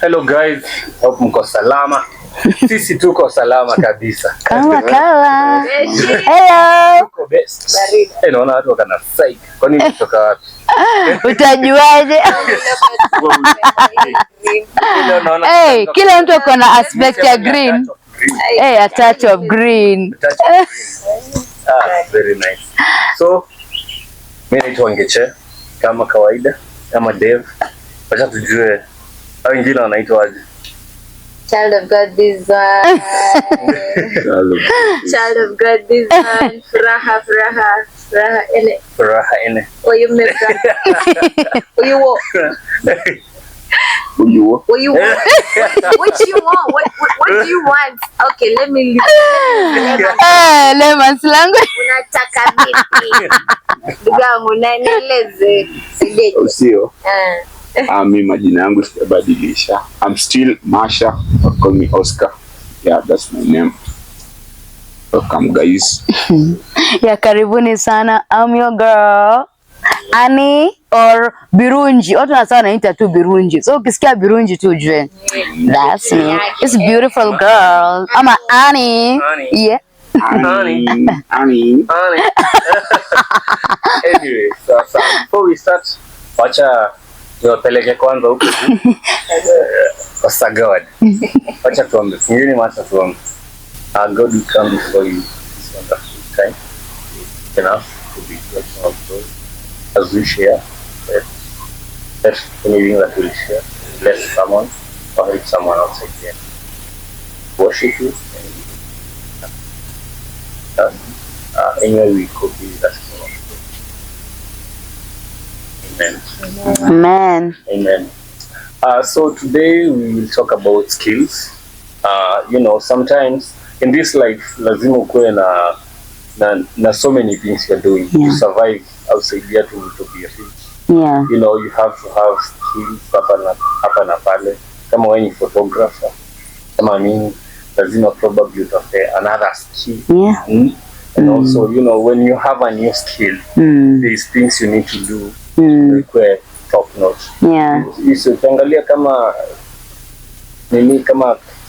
Hello guys, hope mko salama. Sisi tuko salama kabisa. Kama kawa. Hello. Tuko best. Naona watu wakana psych. Kwani kutoka wapi? Utajuaje? Hey, kila mtu ako na aspect ya green. Hey, a touch of green. Very nice. So, mimi naitwa Ngeche kama kawaida, kama Dave. Acha tujue hao wengine wanaitwa aje? Child of God this one. Child of God this one. Furaha ene. Furaha ene. Oyo meka. Oyo wo. What you want? What you want? What do you want? Okay, let me leave. Lemons langu. Unataka vipi? Ndugu unanieleze. Sio. Mimi majina yangu sijabadilisha. I'm still Masha, or call me Oscar. Yeah, that's my name. Welcome guys. Ya karibuni sana. I'm your girl Annie or Birunji. Watu wanasema naita tu Birunji. So ukisikia Birunji tu ujue. That's me. It's beautiful girl. I'm a Annie. Yeah. Annie. Annie. Anyway, so before we start, wacha niwapeleke kwanza huko kwa Sagawad. Wacha tuombe. Fungeni macho tuombe. God, we come before you this wonderful time. Enough to be grateful of God as we share. Let anything that we'll share bless someone or help someone outside there. Worship you and anyway we could be that. Amen. Amen. So today we will talk about skills. You know, sometimes in this life, lazima ukuwe na so many things you're doing to survive outside here to be rich. Yeah. You know, you have to have skills hapa na pale. Kama wewe ni photographer, kama mimi, lazima probably utafute another skill. Yeah. And also, you know, when you have a new skill, there's things you need to do. Require top notch. Yeah. Ukiangalia kama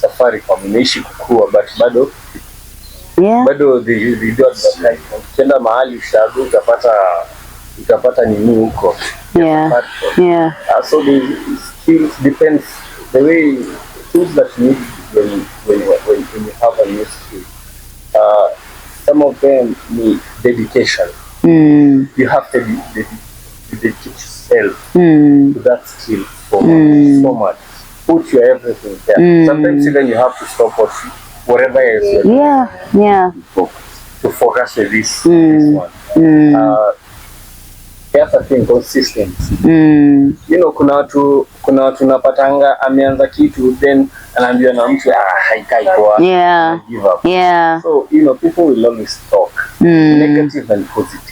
Safaricom imeishi kukua but bado they do advertise. Ukienda mahali ushago utapata nini huko. Yeah. So the skills depends the way tools that you need when you have a new skill. Some of them need dedication. You have to dedicate yourself to that skill so much. Put your everything there. Sometimes even you have to stop whatever else you're doing. To focus with this one. The other thing, consistency. You know, kuna watu napatanga ameanza kitu then anaambiwa na mtu haikai poa. Give up. So, you know, people will always talk negative and positive.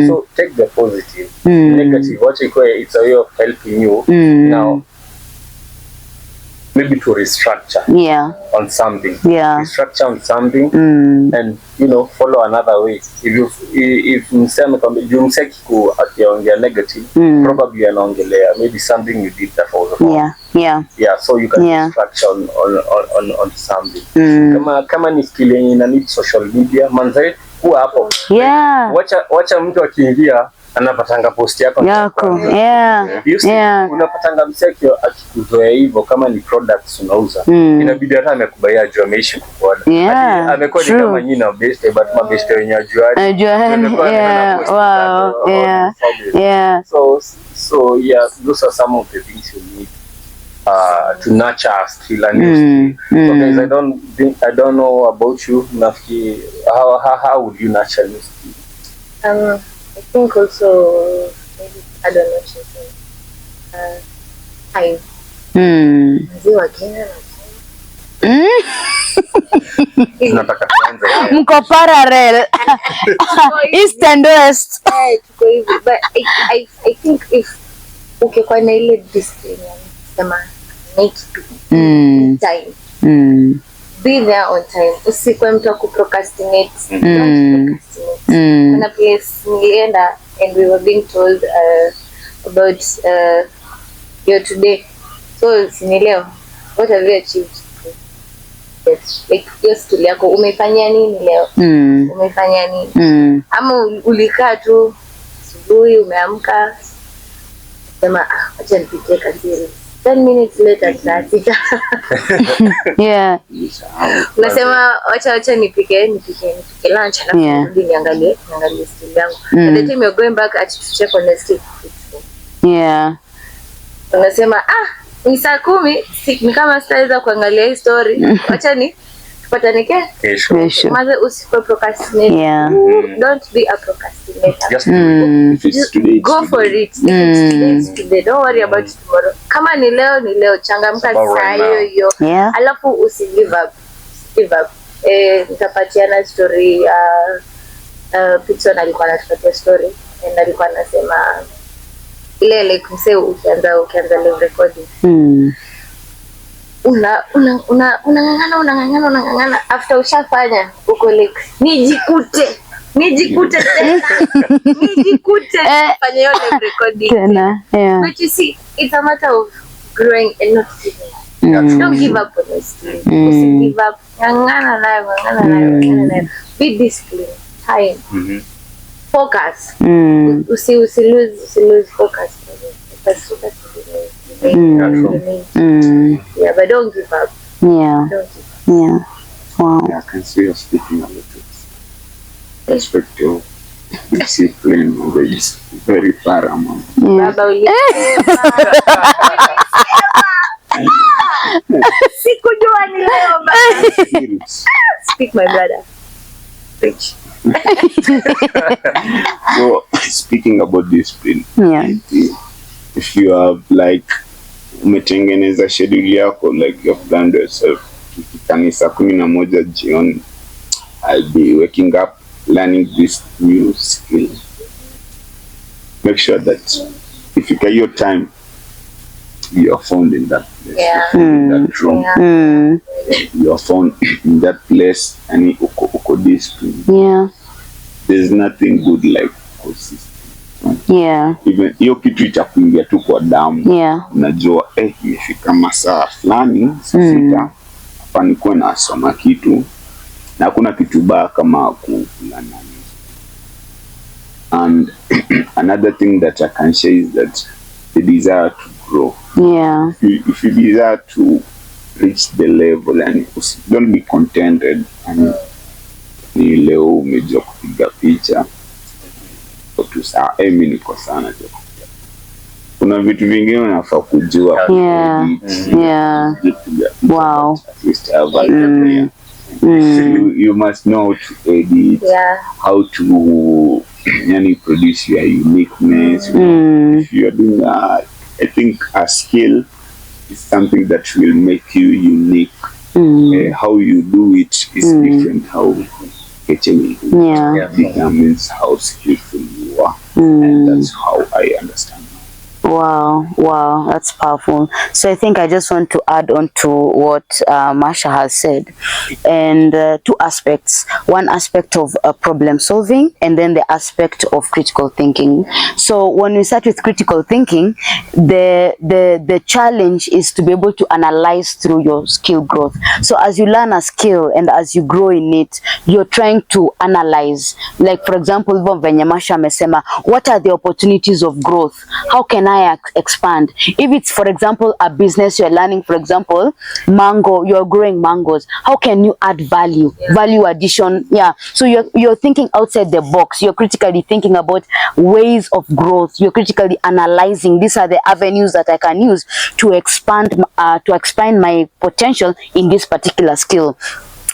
So take the positive. Negative, it's a way of helping you now maybe to restructure on something. Restructure on something and, you know, follow another way. If mseki akiongea negative, probably anaongelea maybe something you did that was wrong. So you can restructure on something. Kama ni skill yenye ina need social media, manze kuwa hapo. Wacha mtu akiingia anapatanga post yako. Unapatanga mseki akikuzoea hivyo kama ni products unauza. Inabidi hata amekubaia juu ameishi kukuona. Amekuwa ni kama nyinyi na best but mabest wenye ajuaje. So yeah, those are some of the things you need to nurture a skill and new skill. So guys, I don't know about you. Nafikiri how would you nurture new skill? I think also maybe I don't know time. Maziwa Kenya na Nataka kuanza. Mko parallel. East and West. tuko hivi but I think if ukikuwa na ile discipline sema make time. Be there on time. Usikwe mtu kuprocrastinate. Don't procrastinate. Kuna place nilienda and we were being told about your today So ni leo, what have you achieved? Yes. Like hiyo skill yako umefanya nini leo? Umefanya nini? Ama ulikaa tu asubuhi umeamka sema acha nipike kazi. 10 minutes later tunapika. Yeah. Nasema acha nipike lunch alafu nirudi niangalie skill yangu. By the time you're going back at to check on the skill. Yeah. Unasema ni saa 10 ni kama sitaweza kuangalia hii story. Acha ni tupatane kesho. Maze usipo procrastinate. Yeah. Don't be a procrastinator. Just go for it. Today. Don't worry about tomorrow. Kama ni leo changamka saa hiyo. Yeah. Alafu usigive up. Nitapatiana story Pitson alikuwa anatupatia story na alikuwa anasema ile like msee ukianza live recording. Unang'ang'ana after ushafanya uko like nijikute tena fanya hiyo live recording tena. Yeah. But you see it's a matter of growing and not giving up. Don't give up on your skill. Give up. Ng'ang'ana nayo. Be disciplined. Time. Focus. Usi lose focus. Yeah, but don't give up. Yeah. Yeah. Wow. I can see you're speaking a lot of perspective, discipline, is very paramount. Baba sikujua ni leo baba. Speak my brother. Preach. So speaking about discipline, if you have like umetengeneza schedule yako, like you've planned yourself, kanisa 11 jioni, I'll be waking up learning this new skill. Make sure that if you get your time, you are found in that place, in that room. You are found in that place, and uko discipline. Yeah. There's nothing good like consistency. Yeah. Even hiyo kitu itakuingia tu kwa damu. Yeah. Unajua imefika masaa fulani sasa hapa nikuwa nasoma kitu na hakuna kitu baya kama kulala. And another thing that I can share is that the desire to grow. Yeah. If you desire to reach the level and don't be contented and ni leo umejua kupiga picha tu saa mimi niko sana tu. Kuna vitu vingine unafaa kujua. Yeah. Wow. You must know how to edit, how to produce your uniqueness. If you are doing I think a skill is something that will make you unique. How you do it is different. How determines how skillful you are, and that's how I understand. Wow, that's powerful. So I think I just want to add on to what Marsha has said, and two aspects. One aspect of problem solving, and then the aspect of critical thinking. So when we start with critical thinking, the challenge is to be able to analyze through your skill growth. So as you learn a skill and as you grow in it, you're trying to analyze. Like for example, venye Marsha amesema, what are the opportunities of growth? How can I expand? If it's, for example, a business you're learning, for example, mango, you're growing mangoes, how can you add value? Value addition. So you're thinking outside the box. You're critically thinking about ways of growth. You're critically analyzing, these are the avenues that I can use to expand my potential in this particular skill.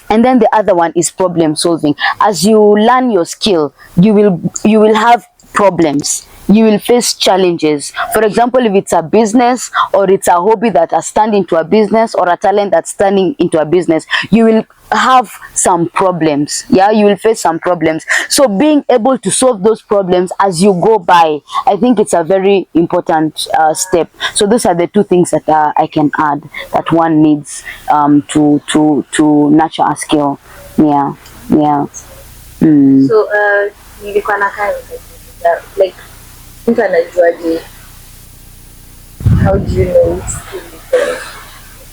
And then the other one is problem solving. As you learn your skill, you will have problems. You will face challenges. For example, if it's a business or it's a hobby that has turned into a business, or a talent that's turning into a business, you will have some problems. You will face some problems. So being able to solve those problems as you go by, I think it's a very important step. So those are the two things that I can add that one needs to nurture a skill. So nilikuwa na like mtu anajuaje how do you know which skill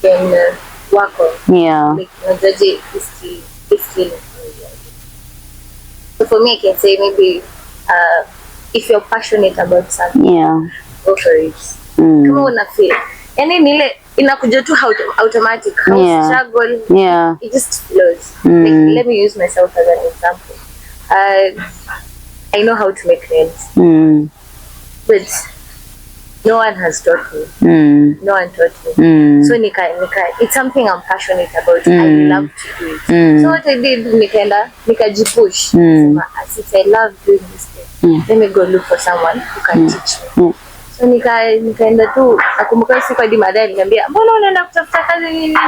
can work on? Yeah. Like, unajuaje this skill. So for me, I can say maybe if you're passionate about something, Yeah. go for it. Kama una feel, yani nile inakuja tu automatic. How Yeah. struggle, Yeah. it just flows. Like, let me use myself as an example. I know how to make nails, but no one has taught me. No one taught me. So it's something I'm passionate about. I love to do it. So what I did, nikajipush. Since I love doing this thing, let me go look for someone who can teach me. So nikaenda tu, nakumbuka siku hadi madai niambia, mbona unaenda kutafuta kazi nini?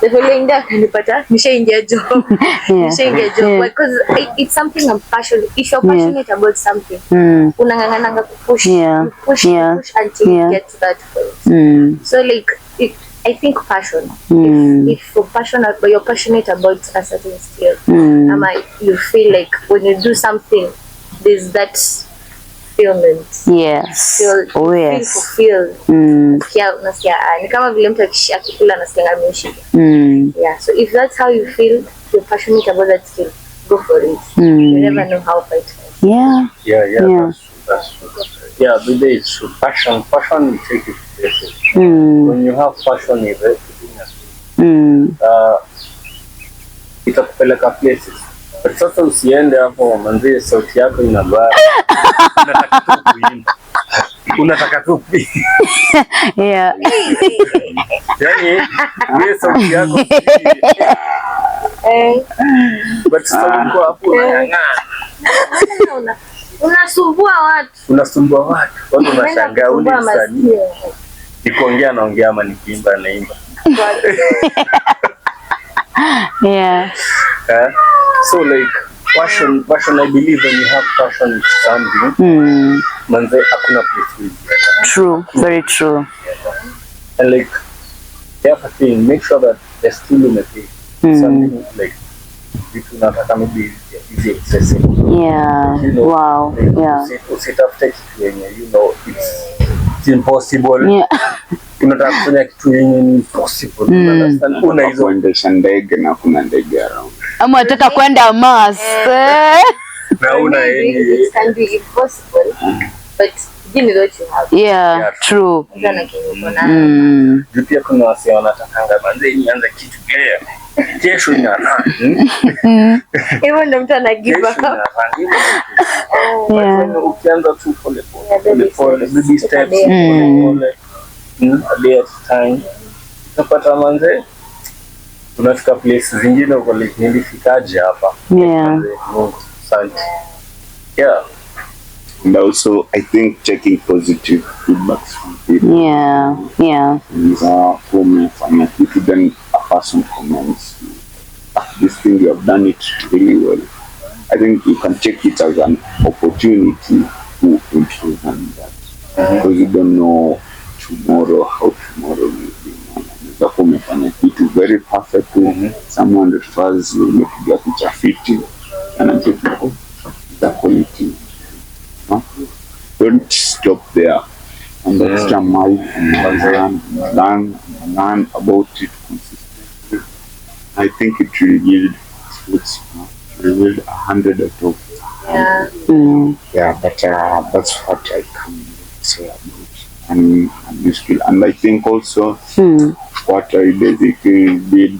The following day akanipata nishaingia job. Nishaingia job because it's something I'm passionate. If you're passionate about something, unang'ang'ana kupush, you push until you get to that point. So like I think passion. If you're passionate about a certain skill, you feel like when you do something, there's that fulfillment. Yes. Feel Yes. fulfilled. Unasikia ni kama vile mtu akikula anasikia ameshiba. Yeah. So if that's how you feel, you're passionate about that skill, go for it. You never know how far it is. Yeah. That's true. Yeah, but it's true. Passion will take you to places. When you have passion in it, itakupeleka places. But sasa usiende hapo manzi, sauti yako inabaya. Unataka tu kuimba. Unataka tu Yeah. yani wewe sauti yako but sasa uko hapo unasumbua watu. Watu wanashangaa ule msanii. Nikiongea naongea ama nikiimba naimba. Yeah. So like passion, I believe when you have passion in something, manze hakuna place. True, very true. And like the other thing, make sure that the skill you make something like vitu nataka maybe easy accessible. Yeah. You know, Wow. like, Yeah. usitafute kitu yenye you know it's impossible. Yeah. Unataka kufanya kitu yenye ni impossible. Understand? Kuna hizo kuendesha ndege na kuna ndege around. Ama nataka kwenda Mars. na una yenye it can be impossible, but give me what you have. Yeah, true. Juu pia kuna wasi wanatakanga manze nianze kitu leo. Kesho ina Hivyo ndo mtu ana give up. Ukianza tu pole baby steps, pole a day at a time, utapata manze unafika place zingine uko like nilifikaje hapa. Yeah. Asante. Yeah. And also, I think checking positive feedbacks from people. Yeah. For me, then a person comments, this thing you have done it really well. I think you can take it as an opportunity to improve on that. Because you don't know tomorrow how tomorrow will be. Therefore, umefanya kitu very perfectly. Someone refers you, umepiga picha fiti, and I'm thinking, oh, the quality. Don't stop there. And extra mile and learn about it consistently. I think it will yield fruits. It will yield 100 out of 100. Yeah, but that's what I can say about this skill. And I think also what I basically did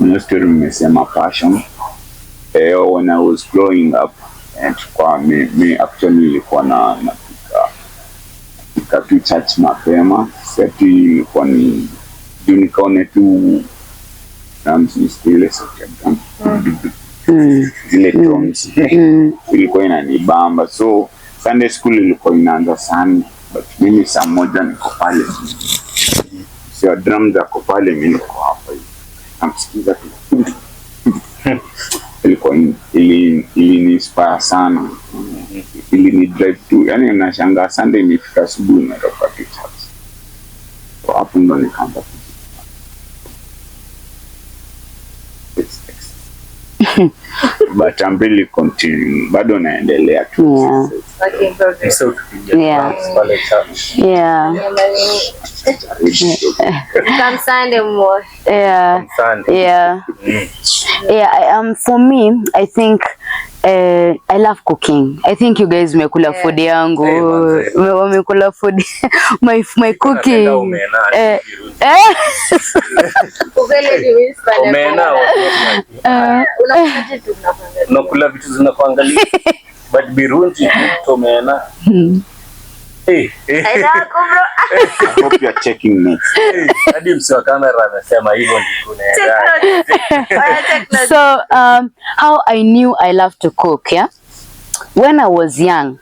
nimesema passion. When I was growing up, and me actually nilikuwa napika tu church mapema. Sati ilikuwa ni juu nikaone tu drums nisikie sauti ya drum. Zile drums ilikuwa inanibamba. So Sunday school ilikuwa inaanza sana, but mimi saa moja niko pale. So drums zako pale, mimi niko hapa hivi. Namsikiza tu. Ilikuwa iliniinspire sana, ilinidrive tu, yani unashangaa Sunday imefika asubuhi na natoka church. So hapo ndo nikaanza but I'm really continuing, bado naendelea tu. Yeah. Okay, progress. So tukiingia Yeah. class pale church. Yeah. Come Sunday more. Yeah. Sunday. Yeah. Yeah, for me, I think I love cooking. I think you guys mekula food yangu. Wamekula food. my cooking. Unakula vitu zinakuangalia. But Birunji omena. I hope you're checking next. Hadi msi wa kamera anasema hivyo ndiko So, how I knew I love to cook, yeah? When I was young,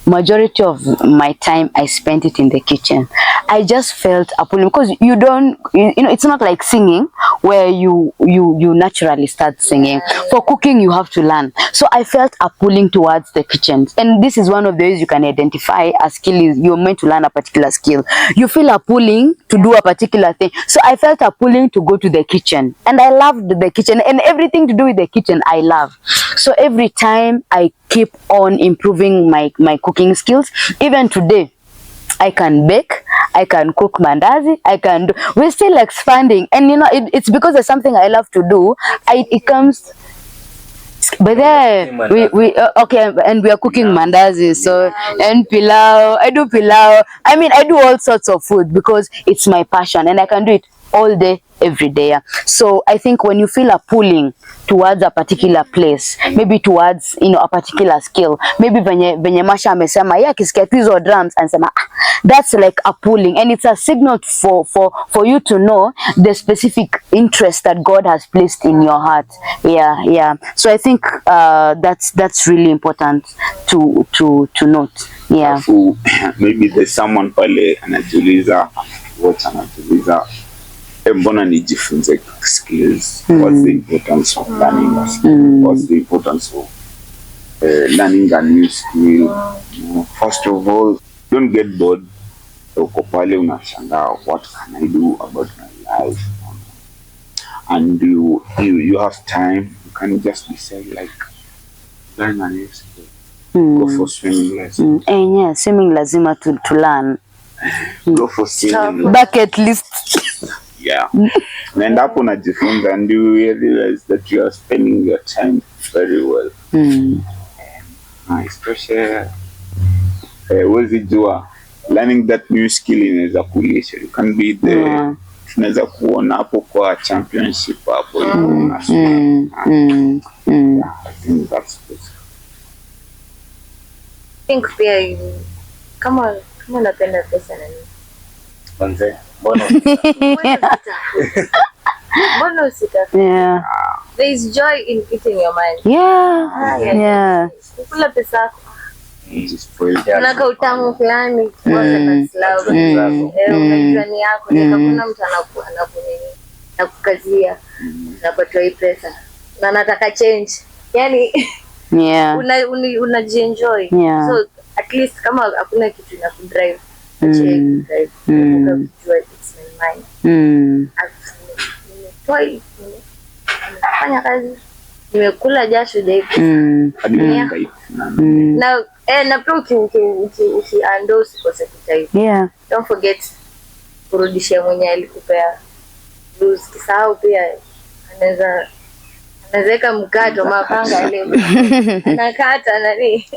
majority of my time I spent it in the kitchen. I just felt a pulling because you know, it's not like singing where you naturally start singing. For cooking, you have to learn. So I felt a pulling towards the kitchen, and this is one of the ways you can identify a skill. Is you're meant to learn a particular skill. You feel a pulling to do a particular thing. So I felt a pulling to go to the kitchen, and I loved the kitchen and everything to do with the kitchen. I love. So every time I keep on improving my cooking skills. Even today, I can bake, I can cook mandazi, I can do. We're still expanding, and you know, it's because it's something I love to do. It comes. But then we okay, and we are cooking mandazi, so and pilau. I do pilau. I mean, I do all sorts of food because it's my passion, and I can do it all day, every day. So I think when you feel a pulling towards a particular place, maybe towards, you know, a particular skill, maybe venye Masha amesema yeah, akisikia hizo drums and sema that's like a pulling, and it's a signal for you to know the specific interest that God has placed in your heart. Yeah. So I think that's really important to note. Yeah. Maybe there's someone pale anajiuliza mbona nijifunze skills. What's the importance of learning a skill? What's the importance of learning a new skill? First of all, don't get bored. Uko pale unashangaa, what can I do about my life? And you have time. You can just decide like learn a new skill. Go for swimming lessons. Yeah, swimming lazima to learn. Go for swimming. Bucket list. Yeah. And hapo unajifunza, and you realize that you are spending your time very well. Especially wezi jua learning that new skill inaweza kulisha. You can be there. Tunaweza kuona hapo kwa championship hapo. I think that's good. I think pia kama unapenda pesa na nini? Manze, mbona usitafute? Yeah. There is joy in eating your mind. Yeah. Kula pesa yako. unaka utamu fulani unajua ni yako, hakuna mtu anakukazia unapata hii pesa na nataka change, yani unajienjoy. So at least kama hakuna kitu inakudrive drive kujua it's my mind. Nimefanya kazi, nimekula jasho na pia ukiando usikose kutaifa. Don't forget kurudishia mwenye alikupea. Kisahau pia anaweza weka mkato mapanga ile nakata nani.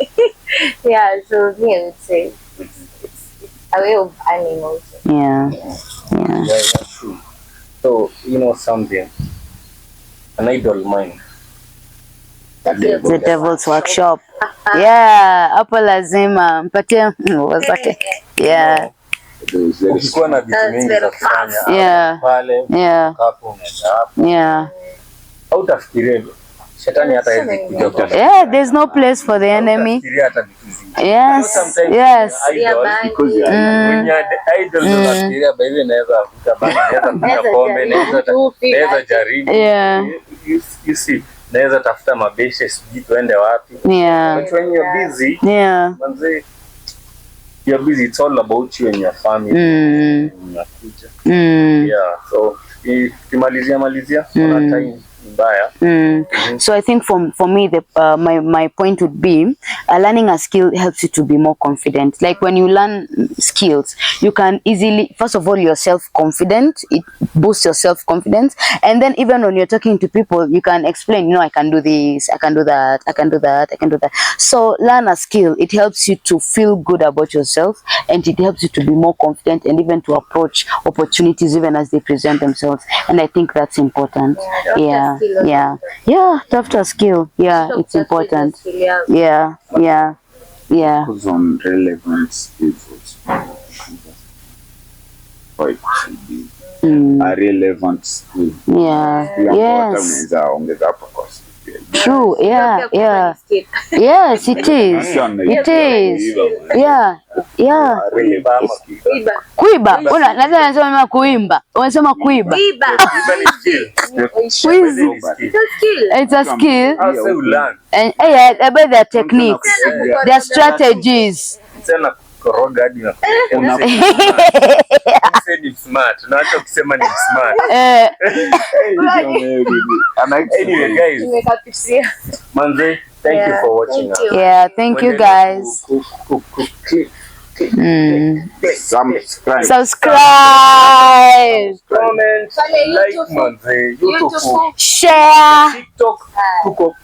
So me I would say it's a way of earning also. That's true. So you know something, an idle mind, the devil's workshop. Hapo lazima mpatie wazake. Ukikuwa na vitu mingi za kufanya pale hapo unaenda hapo. Au tafikirie shetani hata hizi kuja. There's no place for the enemy. Tafikiria hata vitu zingine. Yes. Because when you're idle unafikiria baby naweza kutabana, naweza kunywa pombe, naweza jaribu. You see, naweza tafuta mabeshe sijui tuende wapi. But when you're busy, manze, you're busy, it's all about you and your family. So kimalizia kuna time mbaya. So I think for me, my point would be learning a skill helps you to be more confident. Like when you learn skills, you can easily, first of all, you're self-confident. It boosts your self-confidence, and then even when you're talking to people, you can explain, you know, I can do this, I can do that, I can do that, I can do that. So learn a skill. It helps you to feel good about yourself, and it helps you to be more confident and even to approach opportunities even as they present themselves. And I think that's important. Yeah. Tafuta skill. Yeah, it's important. Yeah. Because on relevant skills also should be a relevant skill. Yeah. Yes. Ongeza hapa kwa True. Yeah. Yes, it is. It is. Yeah. Kuiba. Nadhani anasema kuimba. Unasema kuiba. It's a skill. Also learn. And about their techniques, their strategies. Tena koroga hadi na ni smart. Unaacha ukisema ni smart. Anyway guys. Manze, thank you for watching us. Yeah, thank you guys. Subscribe. Comment, like manze, YouTube, share, TikTok, tuko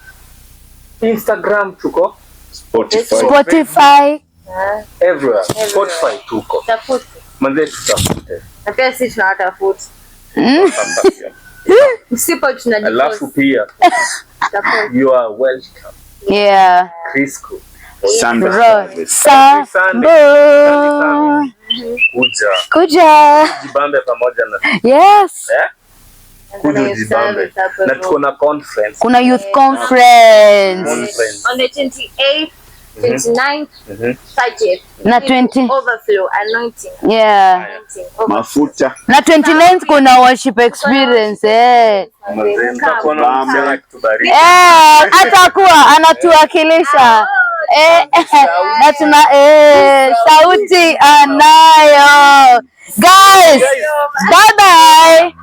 Instagram, tuko Spotify, everywhere. Spotify tuko. Manze tutafute. Na pia sisi tunatafuta. Usipo tunajipost. Alafu pia you are welcome. Yeah. Crisco. Sunday. Kuja. Jibambe pamoja na. Yes. Kuja jibambe. Na tuko na conference. Kuna youth conference. On the 28th, 29th, 30th. Na 20. Overflow anointing. Yeah. Mafuta. Na 29th kuna worship experience. Atakuwa anatuwakilisha. Na tuna sauti anayo. Guys, bye bye.